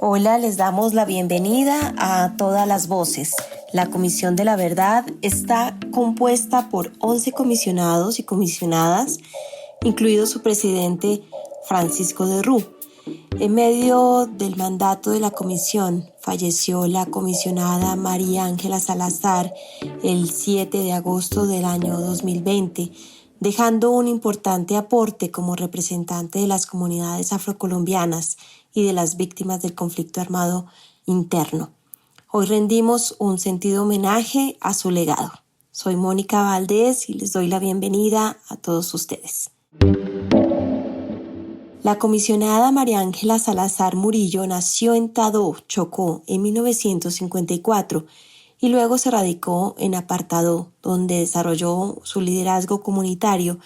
Hola, les damos la bienvenida a Todas las Voces. La Comisión de la Verdad está compuesta por 11 comisionados y comisionadas, incluido su presidente Francisco de Rú. En medio del mandato de la comisión, falleció la comisionada María Ángela Salazar el 7 de agosto del año 2020, dejando un importante aporte como representante de las comunidades afrocolombianas y de las víctimas del conflicto armado interno. Hoy rendimos un sentido homenaje a su legado. Soy Mónica Valdés y les doy la bienvenida a todos ustedes. La comisionada María Ángela Salazar Murillo nació en Tadó, Chocó, en 1954 y luego se radicó en Apartadó, donde desarrolló su liderazgo comunitario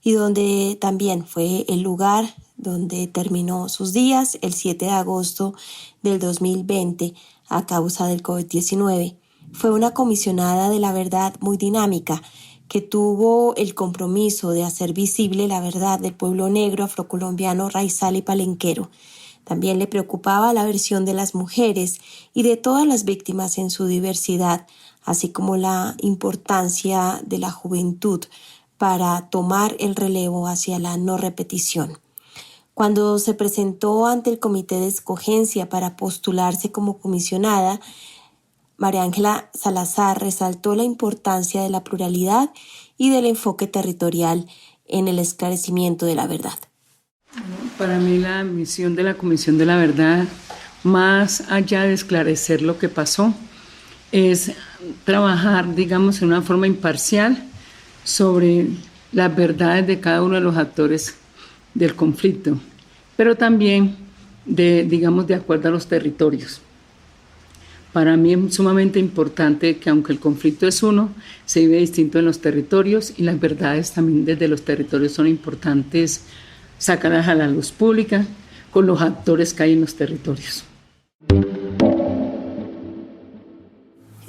y donde también fue el lugar donde terminó sus días el 7 de agosto del 2020 a causa del COVID-19. Fue una comisionada de la verdad muy dinámica, que tuvo el compromiso de hacer visible la verdad del pueblo negro afrocolombiano raizal y palenquero. También le preocupaba la versión de las mujeres y de todas las víctimas en su diversidad, así como la importancia de la juventud para tomar el relevo hacia la no repetición. Cuando se presentó ante el comité de escogencia para postularse como comisionada, María Ángela Salazar resaltó la importancia de la pluralidad y del enfoque territorial en el esclarecimiento de la verdad. Para mí la misión de la Comisión de la Verdad, más allá de esclarecer lo que pasó, es trabajar, digamos, en una forma imparcial sobre las verdades de cada uno de los actores del conflicto, pero también de acuerdo a los territorios. Para mí es sumamente importante que aunque el conflicto es uno, se vive distinto en los territorios y las verdades también desde los territorios son importantes sacarlas a la luz pública con los actores que hay en los territorios.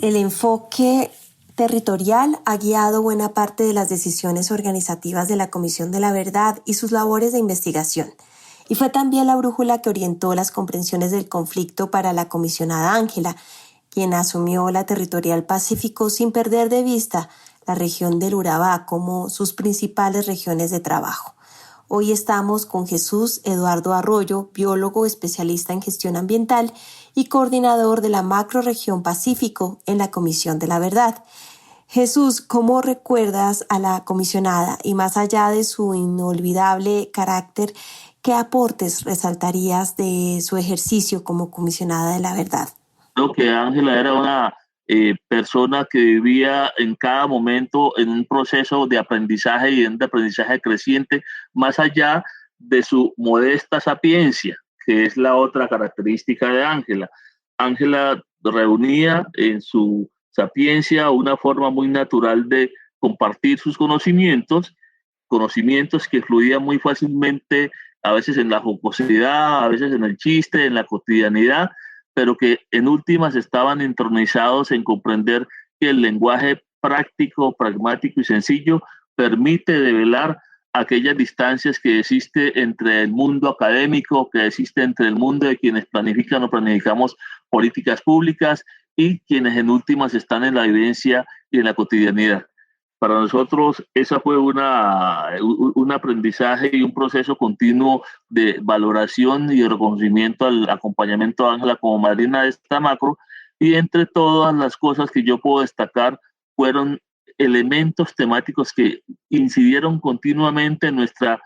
El enfoque territorial ha guiado buena parte de las decisiones organizativas de la Comisión de la Verdad y sus labores de investigación. Y fue también la brújula que orientó las comprensiones del conflicto para la comisionada Ángela, quien asumió la Territorial Pacífico sin perder de vista la región del Urabá como sus principales regiones de trabajo. Hoy estamos con Jesús Eduardo Arroyo, biólogo especialista en gestión ambiental y coordinador de la Macrorregión Pacífico en la Comisión de la Verdad. Jesús, ¿cómo recuerdas a la comisionada y más allá de su inolvidable carácter, qué aportes resaltarías de su ejercicio como comisionada de la verdad? Creo que Ángela era una persona que vivía en cada momento en un proceso de aprendizaje y de aprendizaje creciente, más allá de su modesta sapiencia, que es la otra característica de Ángela. Ángela reunía en su sapiencia una forma muy natural de compartir sus conocimientos que fluían muy fácilmente, a veces en la jocosidad, a veces en el chiste, en la cotidianidad, pero que en últimas estaban entronizados en comprender que el lenguaje práctico, pragmático y sencillo permite develar aquellas distancias que existe entre el mundo académico, que existe entre el mundo de quienes planifican o planificamos políticas públicas y quienes en últimas están en la vivencia y en la cotidianidad. Para nosotros esa fue un aprendizaje y un proceso continuo de valoración y de reconocimiento al acompañamiento de Ángela como madrina de esta macro, y entre todas las cosas que yo puedo destacar fueron elementos temáticos que incidieron continuamente en nuestra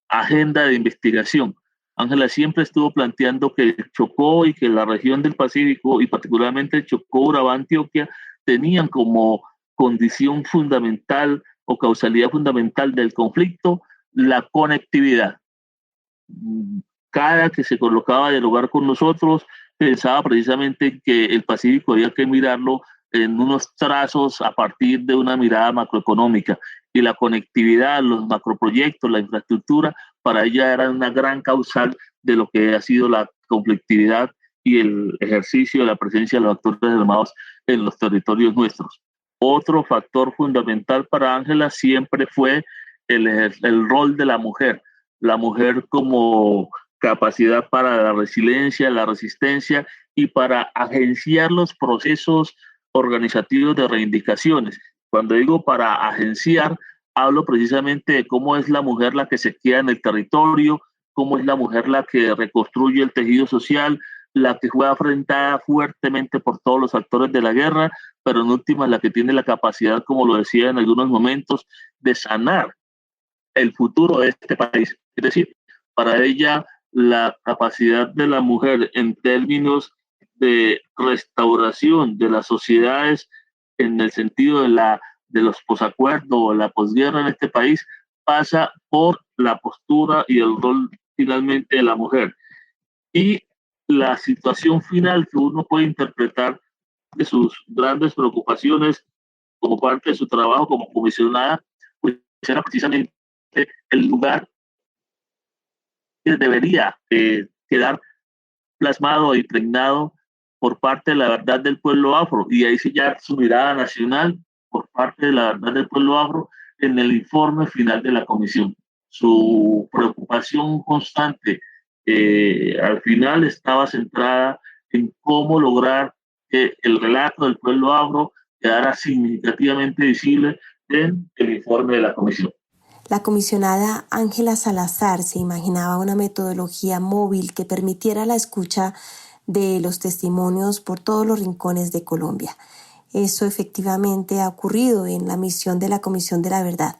agenda de investigación. Ángela siempre estuvo planteando que Chocó y que la región del Pacífico y particularmente Chocó, Urabá, Antioquia tenían como condición fundamental o causalidad fundamental del conflicto la conectividad. Cada que se colocaba a dialogar con nosotros pensaba precisamente que el Pacífico había que mirarlo en unos trazos a partir de una mirada macroeconómica, y la conectividad, los macroproyectos, la infraestructura, para ella era una gran causal de lo que ha sido la conflictividad y el ejercicio de la presencia de los actores armados en los territorios nuestros. Otro factor fundamental para Ángela siempre fue el rol de la mujer como capacidad para la resiliencia, la resistencia y para agenciar los procesos organizativos de reivindicaciones. Cuando digo para agenciar, hablo precisamente de cómo es la mujer la que se queda en el territorio, cómo es la mujer la que reconstruye el tejido social, la que fue afrentada fuertemente por todos los actores de la guerra, pero en última la que tiene la capacidad, como lo decía en algunos momentos, de sanar el futuro de este país. Es decir, para ella la capacidad de la mujer en términos de restauración de las sociedades en el sentido de los posacuerdos o la posguerra en este país pasa por la postura y el rol finalmente de la mujer. Y la situación final que uno puede interpretar de sus grandes preocupaciones como parte de su trabajo como comisionada, pues era precisamente el lugar que debería quedar plasmado e impregnado por parte de la verdad del pueblo afro. Y ahí sí ya su mirada nacional por parte de la verdad del pueblo afro en el informe final de la comisión. Su preocupación constante al final estaba centrada en cómo lograr que el relato del pueblo afro quedara significativamente visible en el informe de la comisión. La comisionada Ángela Salazar se imaginaba una metodología móvil que permitiera la escucha de los testimonios por todos los rincones de Colombia. Eso efectivamente ha ocurrido en la misión de la Comisión de la Verdad,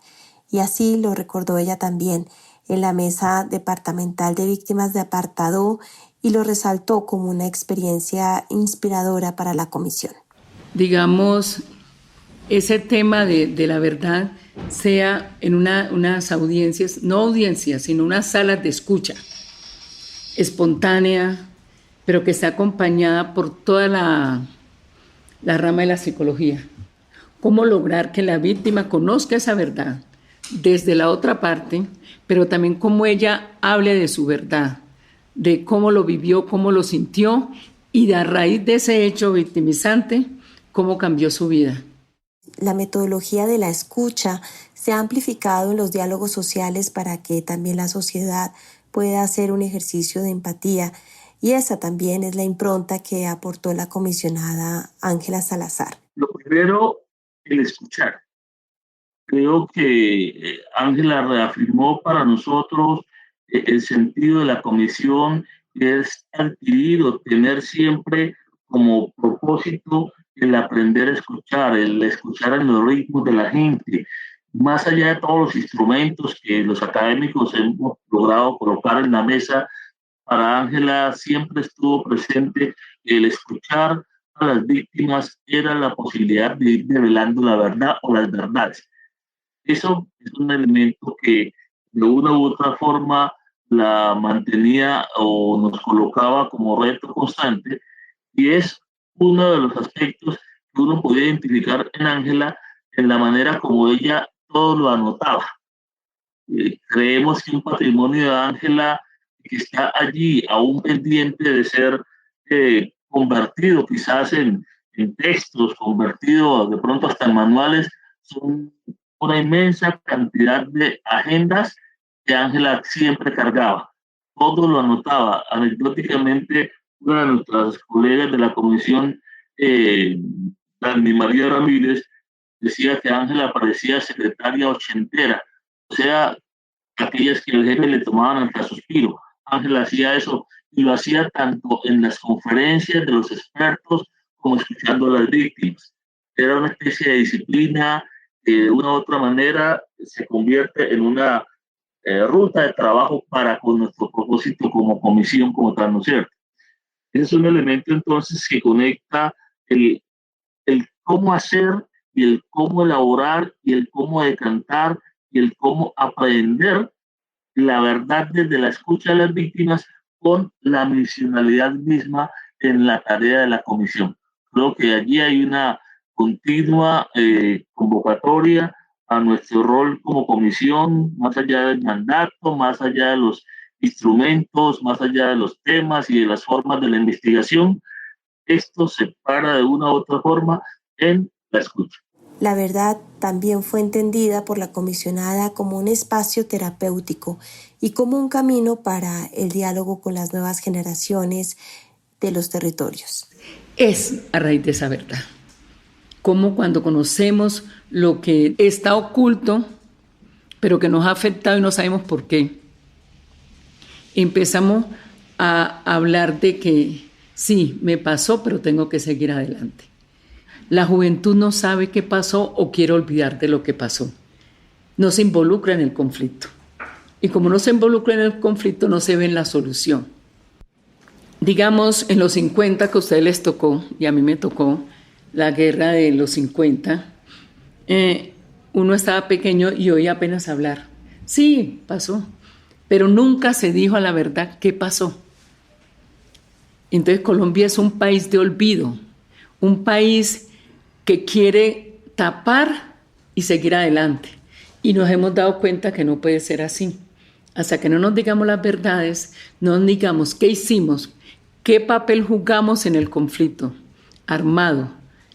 y así lo recordó ella también en la Mesa Departamental de Víctimas de Apartado y lo resaltó como una experiencia inspiradora para la comisión. Digamos, ese tema de la verdad sea en unas audiencias, no audiencias, sino unas salas de escucha espontánea, pero que está acompañada por toda la rama de la psicología. Cómo lograr que la víctima conozca esa verdad desde la otra parte, pero también cómo ella hable de su verdad, de cómo lo vivió, cómo lo sintió y de a raíz de ese hecho victimizante, cómo cambió su vida. La metodología de la escucha se ha amplificado en los diálogos sociales para que también la sociedad pueda hacer un ejercicio de empatía, y esa también es la impronta que aportó la comisionada Ángela Salazar. Lo primero, el escuchar. Creo que Ángela reafirmó para nosotros el sentido de la comisión, que es adquirir o tener siempre como propósito el aprender a escuchar, el escuchar en los ritmos de la gente, más allá de todos los instrumentos que los académicos hemos logrado colocar en la mesa. Para Ángela siempre estuvo presente el escuchar a las víctimas, era la posibilidad de ir develando la verdad o las verdades. Eso es un elemento que de una u otra forma la mantenía o nos colocaba como reto constante, y es uno de los aspectos que uno podía identificar en Ángela en la manera como ella todo lo anotaba. Creemos que un patrimonio de Ángela que está allí aún pendiente de ser convertido quizás en textos, convertido de pronto hasta en manuales, son una inmensa cantidad de agendas que Ángela siempre cargaba. Todo lo anotaba. Anecdóticamente, una de nuestras colegas de la comisión, Dani María Ramírez, decía que Ángela parecía secretaria ochentera, o sea, aquellas que el jefe le tomaban hasta suspiro. Ángela hacía eso y lo hacía tanto en las conferencias de los expertos como escuchando a las víctimas. Era una especie de disciplina que de una u otra manera se convierte en una ruta de trabajo para con nuestro propósito como comisión, como tal, ¿no es cierto? Ese es un elemento entonces que conecta el cómo hacer y el cómo elaborar y el cómo decantar y el cómo aprender la verdad desde la escucha de las víctimas con la misionalidad misma en la tarea de la comisión. Creo que allí hay una continua convocatoria a nuestro rol como comisión, más allá del mandato, más allá de los instrumentos, más allá de los temas y de las formas de la investigación. Esto se para de una u otra forma en la escucha. La verdad también fue entendida por la comisionada como un espacio terapéutico y como un camino para el diálogo con las nuevas generaciones de los territorios. Es a raíz de esa verdad. Como cuando conocemos lo que está oculto, pero que nos ha afectado y no sabemos por qué, empezamos a hablar de que sí, me pasó, pero tengo que seguir adelante. La juventud no sabe qué pasó o quiere olvidar de lo que pasó. No se involucra en el conflicto. Y como no se involucra en el conflicto, no se ve en la solución. Digamos, en los 50 que a ustedes les tocó, y a mí me tocó, la guerra de los 50, uno estaba pequeño y oía apenas hablar. Sí, pasó, pero nunca se dijo a la verdad qué pasó. Entonces Colombia es un país de olvido, un país que quiere tapar y seguir adelante. Y nos hemos dado cuenta que no puede ser así. Hasta que no nos digamos las verdades, no nos digamos qué hicimos, qué papel jugamos en el conflicto armado,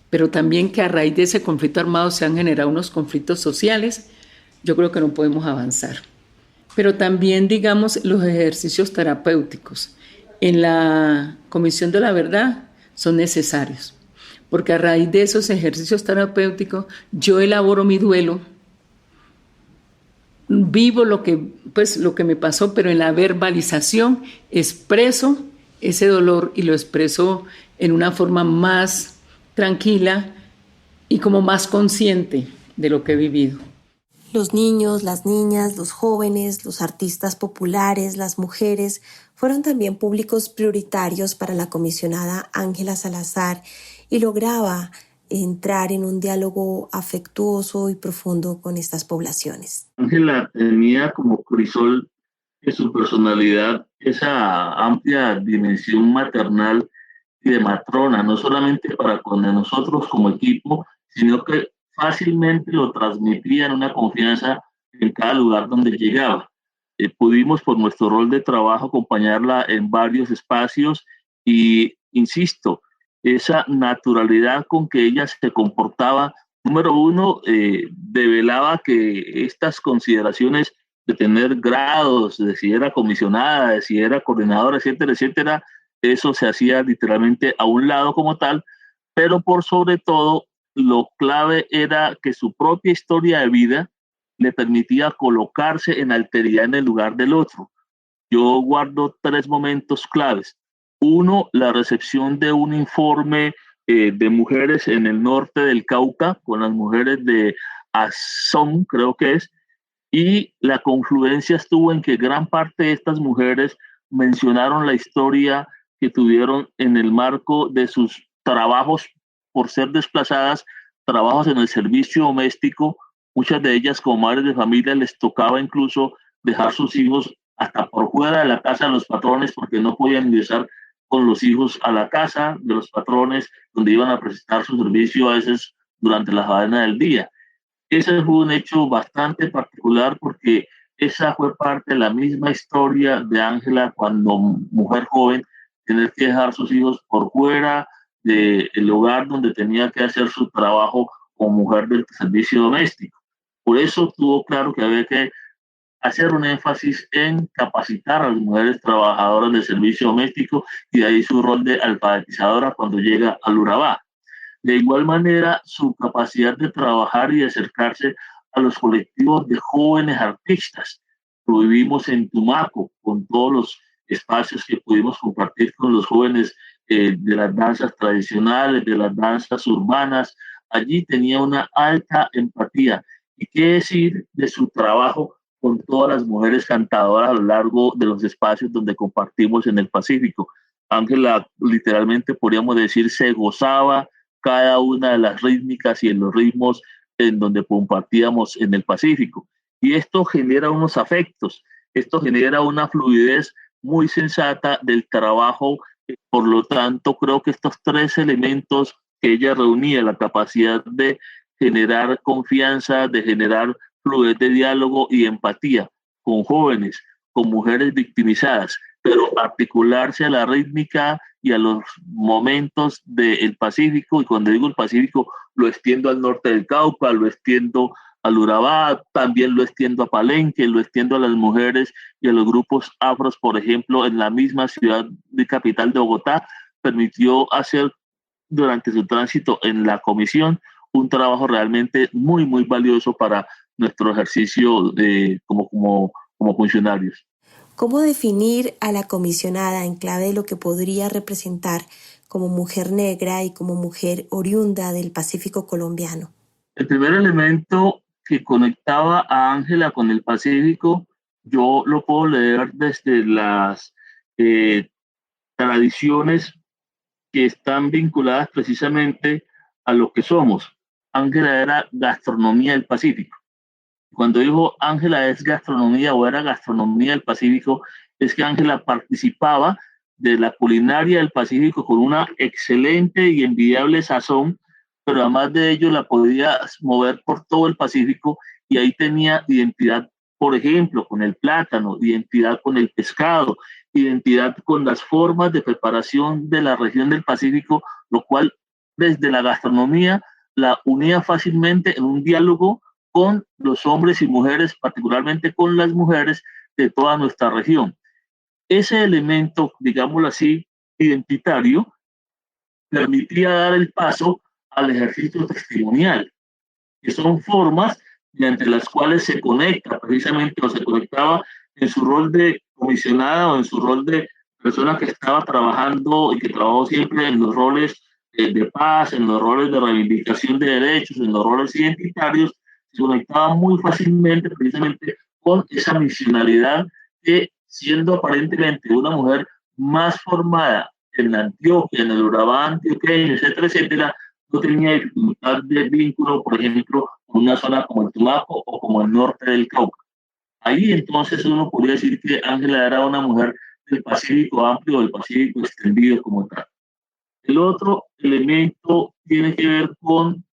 pero también que a raíz de ese conflicto armado se han generado unos conflictos sociales, yo creo que no podemos avanzar. Pero también, digamos, los ejercicios terapéuticos en la Comisión de la Verdad son necesarios, porque a raíz de esos ejercicios terapéuticos yo elaboro mi duelo, vivo lo que me pasó, pero en la verbalización expreso ese dolor y lo expreso en una forma más tranquila y como más consciente de lo que he vivido. Los niños, las niñas, los jóvenes, los artistas populares, las mujeres fueron también públicos prioritarios para la comisionada Ángela Salazar y lograba entrar en un diálogo afectuoso y profundo con estas poblaciones. Ángela tenía como crisol de su personalidad esa amplia dimensión maternal y de matrona, no solamente para con nosotros como equipo, sino que fácilmente lo transmitía en una confianza en cada lugar donde llegaba. Pudimos, por nuestro rol de trabajo, acompañarla en varios espacios y, insisto, esa naturalidad con que ella se comportaba, número uno, develaba que estas consideraciones de tener grados, de si era comisionada, de si era coordinadora, etcétera, etcétera, eso se hacía literalmente a un lado como tal, pero por sobre todo, lo clave era que su propia historia de vida le permitía colocarse en alteridad en el lugar del otro. Yo guardo 3 momentos claves. Uno, la recepción de un informe de mujeres en el norte del Cauca, con las mujeres de Azón, creo que es, y la confluencia estuvo en que gran parte de estas mujeres mencionaron la historia que tuvieron en el marco de sus trabajos por ser desplazadas, trabajos en el servicio doméstico. Muchas de ellas, como madres de familia, les tocaba incluso dejar sus hijos hasta por fuera de la casa de los patrones porque no podían ingresar con los hijos a la casa de los patrones donde iban a prestar su servicio a veces durante la faena del día. Ese fue un hecho bastante particular porque esa fue parte de la misma historia de Ángela cuando mujer joven, tener que dejar sus hijos por fuera del hogar donde tenía que hacer su trabajo como mujer del servicio doméstico. Por eso tuvo claro que había que hacer un énfasis en capacitar a las mujeres trabajadoras del servicio doméstico y de ahí su rol de alfabetizadora cuando llega al Urabá. De igual manera, su capacidad de trabajar y de acercarse a los colectivos de jóvenes artistas. Lo vivimos en Tumaco, con todos los espacios que pudimos compartir con los jóvenes de las danzas tradicionales, de las danzas urbanas. Allí tenía una alta empatía. ¿Y qué decir de su trabajo con todas las mujeres cantadoras a lo largo de los espacios donde compartimos en el Pacífico? Ángela, literalmente podríamos decir, se gozaba cada una de las rítmicas y en los ritmos en donde compartíamos en el Pacífico. Y esto genera unos afectos, esto genera una fluidez muy sensata del trabajo. Por lo tanto, creo que estos 3 elementos que ella reunía, la capacidad de generar confianza, de generar fluidez de diálogo y empatía con jóvenes, con mujeres victimizadas, pero articularse a la rítmica y a los momentos del Pacífico, y cuando digo el Pacífico lo extiendo al norte del Cauca, lo extiendo al Urabá, también lo extiendo a Palenque, lo extiendo a las mujeres y a los grupos afros, por ejemplo, en la misma ciudad de capital de Bogotá, permitió hacer durante su tránsito en la comisión un trabajo realmente muy, muy valioso para nuestro ejercicio como funcionarios. ¿Cómo definir a la comisionada en clave de lo que podría representar como mujer negra y como mujer oriunda del Pacífico colombiano? El primer elemento que conectaba a Ángela con el Pacífico, yo lo puedo leer desde las eh, tradiciones que están vinculadas precisamente a lo que somos. Ángela era gastronomía del Pacífico. Cuando digo Ángela es gastronomía o era gastronomía del Pacífico, es que Ángela participaba de la culinaria del Pacífico con una excelente y envidiable sazón, pero además de ello la podía mover por todo el Pacífico y ahí tenía identidad, por ejemplo, con el plátano, identidad con el pescado, identidad con las formas de preparación de la región del Pacífico, lo cual desde la gastronomía la unía fácilmente en un diálogo con los hombres y mujeres, particularmente con las mujeres de toda nuestra región. Ese elemento, digámoslo así, identitario, permitía dar el paso al ejercicio testimonial, que son formas mediante las cuales se conecta precisamente o se conectaba en su rol de comisionada o en su rol de persona que estaba trabajando y que trabajó siempre en los roles de paz, en los roles de reivindicación de derechos, en los roles identitarios, se conectaba muy fácilmente precisamente con esa misionalidad que, siendo aparentemente una mujer más formada en la Antioquia, en el Urabá antioqueño, etcétera, etcétera, no tenía dificultad de vínculo, por ejemplo, con una zona como el Tumaco o como el norte del Cauca. Ahí entonces uno podría decir que Ángela era una mujer del Pacífico amplio, del Pacífico extendido como tal. El otro elemento tiene que ver con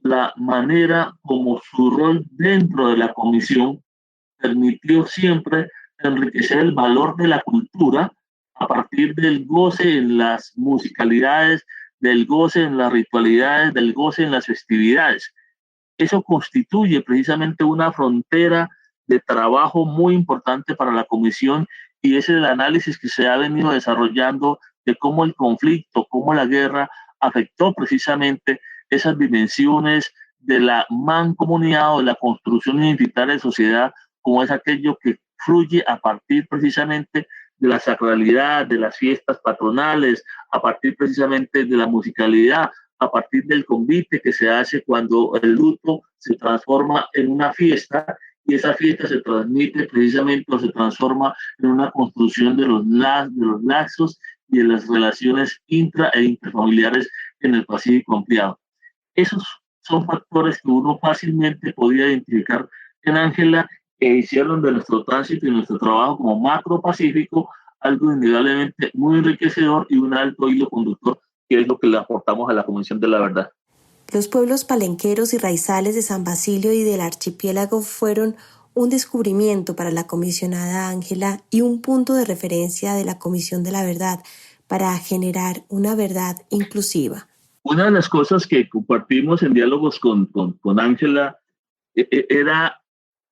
la manera como su rol dentro de la comisión permitió siempre enriquecer el valor de la cultura a partir del goce en las musicalidades, del goce en las ritualidades, del goce en las festividades. Eso constituye precisamente una frontera de trabajo muy importante para la comisión y es el análisis que se ha venido desarrollando de cómo el conflicto, cómo la guerra afectó precisamente esas dimensiones de la mancomunidad o de la construcción identitaria de sociedad, como es aquello que fluye a partir precisamente de la sacralidad, de las fiestas patronales, a partir precisamente de la musicalidad, a partir del convite que se hace cuando el luto se transforma en una fiesta y esa fiesta se transmite precisamente o se transforma en una construcción de los lazos y de las relaciones intra e interfamiliares en el Pacífico ampliado. Esos son factores que uno fácilmente podía identificar en Ángela que hicieron de nuestro tránsito y nuestro trabajo como macro Pacífico algo indudablemente muy enriquecedor y un alto hilo conductor, que es lo que le aportamos a la Comisión de la Verdad. Los pueblos palenqueros y raizales de San Basilio y del archipiélago fueron un descubrimiento para la comisionada Ángela y un punto de referencia de la Comisión de la Verdad para generar una verdad inclusiva. Una de las cosas que compartimos en diálogos con Ángela era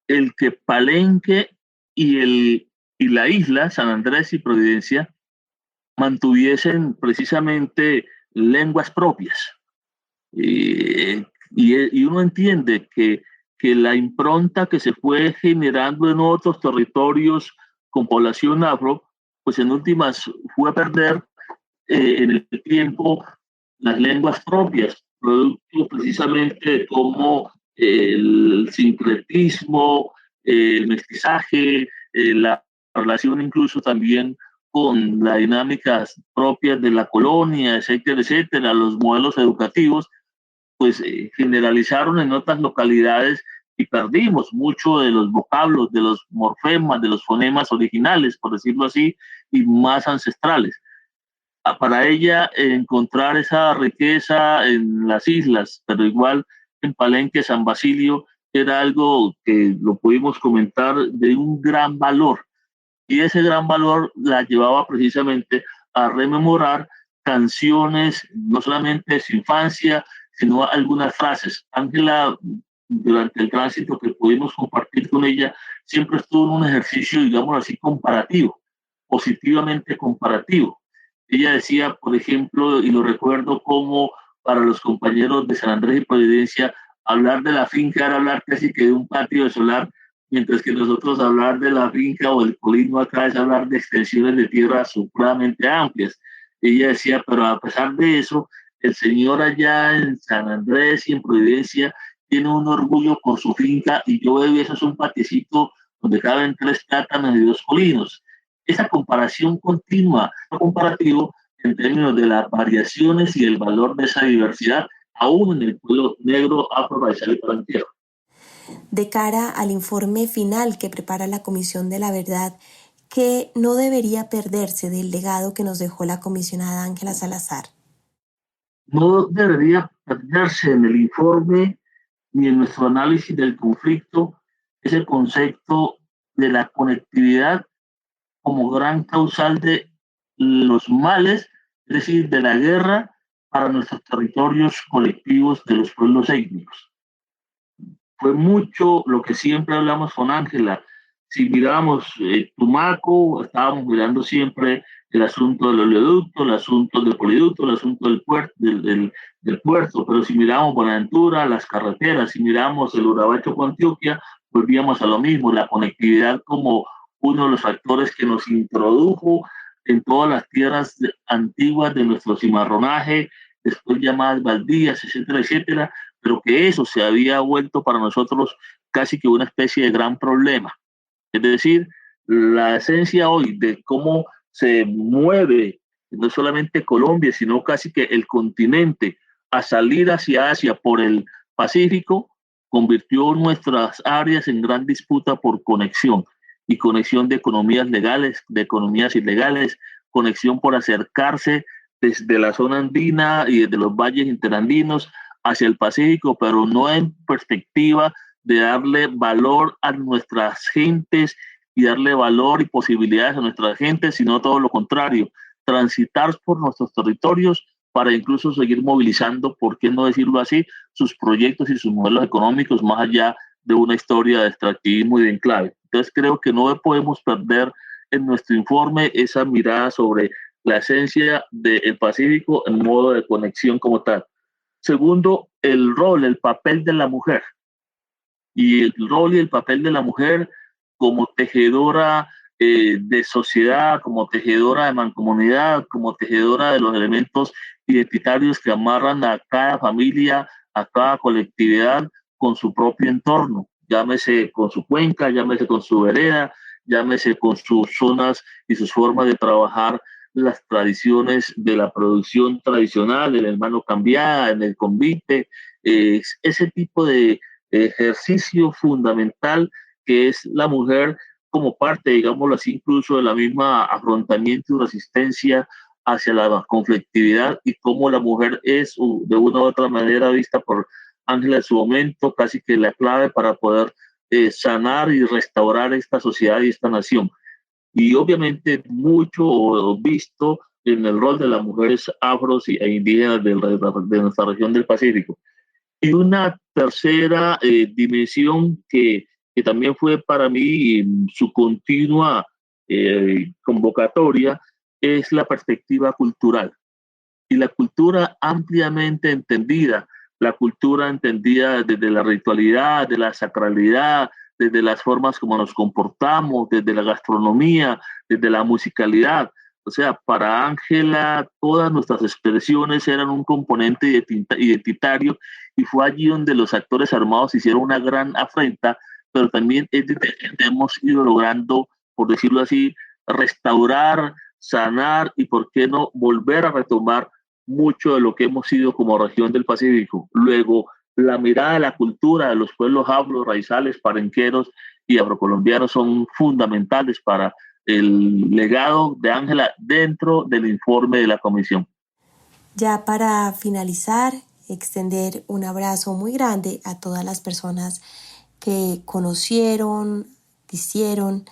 el que Palenque y la isla, San Andrés y Providencia, mantuviesen precisamente lenguas propias. Y uno entiende que la impronta que se fue generando en otros territorios con población afro, pues en últimas fue a perder en el tiempo las lenguas propias, producto precisamente de cómo el sincretismo, el mestizaje, la relación incluso también con las dinámicas propias de la colonia, etcétera, etcétera, los modelos educativos, pues generalizaron en otras localidades y perdimos mucho de los vocablos, de los morfemas, de los fonemas originales, por decirlo así, y más ancestrales. Para ella encontrar esa riqueza en las islas, pero igual en Palenque, San Basilio, era algo que lo pudimos comentar de un gran valor. y ese gran valor la llevaba precisamente a rememorar canciones, no solamente de su infancia, sino algunas frases. Ángela, durante el tránsito que pudimos compartir con ella, siempre estuvo en un ejercicio, digamos así, comparativo, positivamente comparativo. Ella decía, por ejemplo, y lo recuerdo como para los compañeros de San Andrés y Providencia, hablar de la finca era hablar casi que de un patio de solar, mientras que nosotros hablar de la finca o el polino acá es hablar de extensiones de tierra supremamente amplias. Ella decía, pero a pesar de eso, el señor allá en San Andrés y en Providencia tiene un orgullo por su finca y yo veo eso es un patiecito donde caben 3 plátanos y 2 colinos. Esa comparación continua, comparativo en términos de las variaciones y el valor de esa diversidad, aún en el pueblo negro, afro, raizal y palanquero. De cara al informe final que prepara la Comisión de la Verdad, ¿qué no debería perderse del legado que nos dejó la comisionada Ángela Salazar? No debería perderse en el informe ni en nuestro análisis del conflicto ese concepto de la conectividad como gran causal de los males, es decir, de la guerra para nuestros territorios colectivos de los pueblos étnicos. Fue mucho lo que siempre hablamos con Ángela. Si miramos Tumaco, estábamos mirando siempre el asunto del oleoducto, el asunto del poliducto, el asunto del puerto, del puerto, pero si miramos Buenaventura, las carreteras, si miramos el Urabacho con Antioquia, volvíamos a lo mismo, la conectividad como uno de los factores que nos introdujo en todas las tierras antiguas de nuestro cimarronaje, después llamadas baldías, etcétera, etcétera, pero que eso se había vuelto para nosotros casi que una especie de gran problema. Es decir, la esencia hoy de cómo se mueve no solamente Colombia, sino casi que el continente a salir hacia Asia por el Pacífico, convirtió nuestras áreas en gran disputa por conexión y conexión de economías legales, de economías ilegales, conexión por acercarse desde la zona andina y desde los valles interandinos hacia el Pacífico, pero no en perspectiva de darle valor a nuestras gentes y darle valor y posibilidades a nuestras gentes, sino todo lo contrario, transitar por nuestros territorios para incluso seguir movilizando, por qué no decirlo así, sus proyectos y sus modelos económicos más allá de una historia de extractivismo y de enclave. Entonces creo que no podemos perder en nuestro informe esa mirada sobre la esencia del Pacífico en modo de conexión como tal. Segundo, el rol, el papel de la mujer. Y el rol y el papel de la mujer como tejedora de sociedad, como tejedora de mancomunidad, como tejedora de los elementos identitarios que amarran a cada familia, a cada colectividad con su propio entorno. Llámese con su cuenca, llámese con su vereda, llámese con sus zonas y sus formas de trabajar las tradiciones de la producción tradicional, en el mano cambiada, en el convite, ese tipo de ejercicio fundamental que es la mujer como parte, digámoslo así, incluso de la misma afrontamiento y resistencia hacia la conflictividad y cómo la mujer es de una u otra manera vista por Ángela en su momento, casi que la clave para poder sanar y restaurar esta sociedad y esta nación. Y obviamente mucho visto en el rol de las mujeres afros e indígenas de nuestra región del Pacífico. Y una tercera dimensión que también fue para mí su continua convocatoria es la perspectiva cultural. Y la cultura ampliamente entendida, la cultura entendida desde la ritualidad, de la sacralidad, desde las formas como nos comportamos, desde la gastronomía, desde la musicalidad. O sea, para Ángela todas nuestras expresiones eran un componente identitario y fue allí donde los actores armados hicieron una gran afrenta, pero también hemos ido logrando, por decirlo así, restaurar, sanar y, por qué no, volver a retomar mucho de lo que hemos sido como región del Pacífico. Luego, la mirada de la cultura de los pueblos afro, raizales, parenqueros y afrocolombianos son fundamentales para el legado de Ángela dentro del informe de la comisión. Ya para finalizar, extender un abrazo muy grande a todas las personas que conocieron, quisieron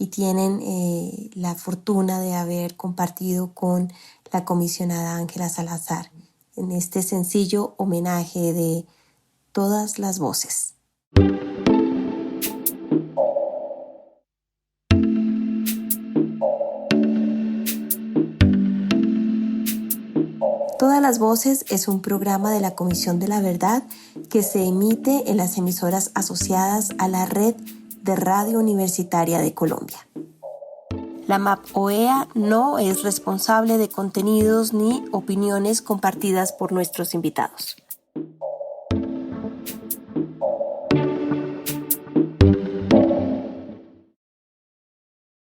y tienen la fortuna de haber compartido con la comisionada Ángela Salazar en este sencillo homenaje de todas las voces. Todas las Voces es un programa de la Comisión de la Verdad que se emite en las emisoras asociadas a la Red de Radio Universitaria de Colombia. La MAP-OEA no es responsable de contenidos ni opiniones compartidas por nuestros invitados.